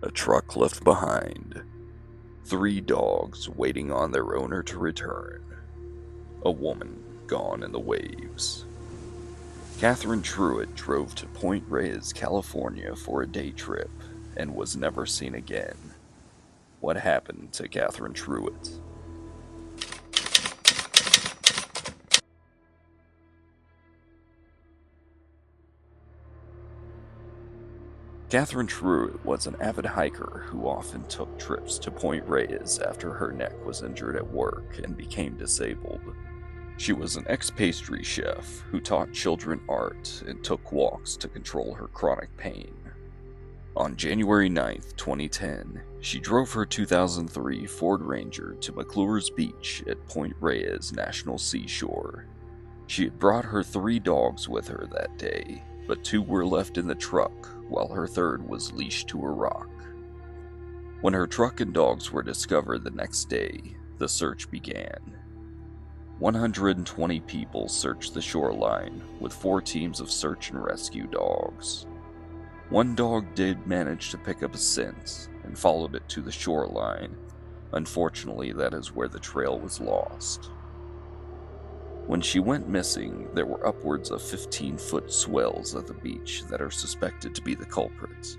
A truck left behind. 3 dogs waiting on their owner to return. A woman gone in the waves. Katherine Truitt drove to Point Reyes, California for a day trip and was never seen again. What happened to Katherine Truitt? Katherine Truitt was an avid hiker who often took trips to Point Reyes after her neck was injured at work and became disabled. She was an ex-pastry chef who taught children art and took walks to control her chronic pain. On January 9, 2010, she drove her 2003 Ford Ranger to McClures Beach at Point Reyes National Seashore. She had brought her 3 dogs with her that day, but 2 were left in the truck while her third was leashed to a rock. When her truck and dogs were discovered the next day, the search began. 120 people searched the shoreline with 4 teams of search and rescue dogs. 1 dog did manage to pick up a scent and followed it to the shoreline. Unfortunately, that is where the trail was lost. When she went missing, there were upwards of 15-foot swells at the beach that are suspected to be the culprits.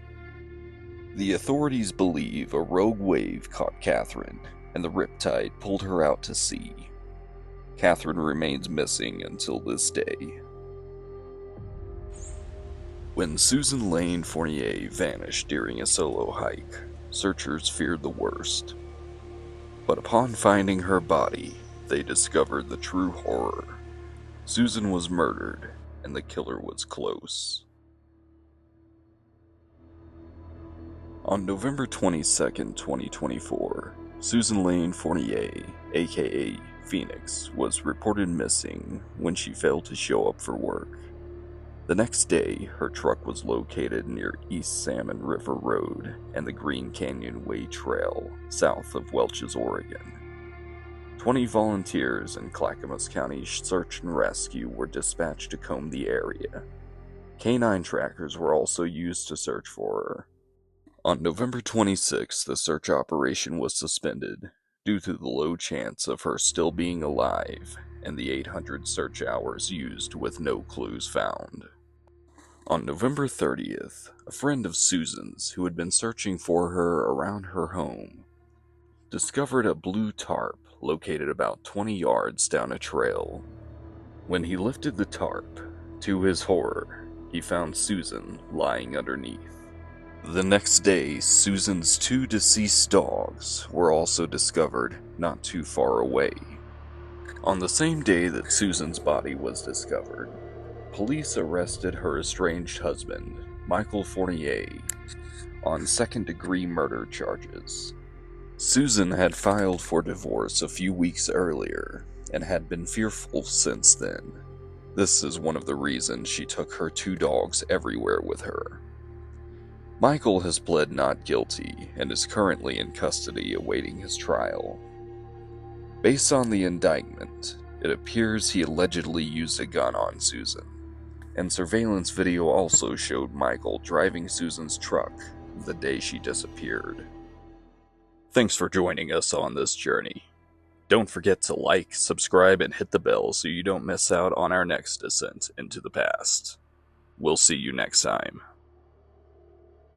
The authorities believe a rogue wave caught Katherine, and the riptide pulled her out to sea. Katherine remains missing until this day. When Susan Lane-Fournier vanished during a solo hike, searchers feared the worst. But upon finding her body, they discovered the true horror. Susan was murdered, and the killer was close. On November 22, 2024, Susan Lane-Fournier, aka Phoenix, was reported missing when she failed to show up for work. The next day, her truck was located near East Salmon River Road and the Green Canyon Way Trail, south of Welches, Oregon. 20 volunteers in Clackamas County Search and Rescue were dispatched to comb the area. Canine trackers were also used to search for her. On November 26, the search operation was suspended due to the low chance of her still being alive and the 800 search hours used with no clues found. On November 30th, a friend of Susan's who had been searching for her around her home discovered a blue tarp located about 20 yards down a trail. When he lifted the tarp, to his horror, he found Susan lying underneath. The next day, Susan's 2 deceased dogs were also discovered not too far away. On the same day that Susan's body was discovered, police arrested her estranged husband, Michel Fournier, on second-degree murder charges. Susan had filed for divorce a few weeks earlier and had been fearful since then. This is one of the reasons she took her 2 dogs everywhere with her. Michel has pled not guilty and is currently in custody awaiting his trial. Based on the indictment, it appears he allegedly used a gun on Susan, and surveillance video also showed Michel driving Susan's truck the day she disappeared. Thanks for joining us on this journey. Don't forget to like, subscribe, and hit the bell so you don't miss out on our next descent into the past. We'll see you next time.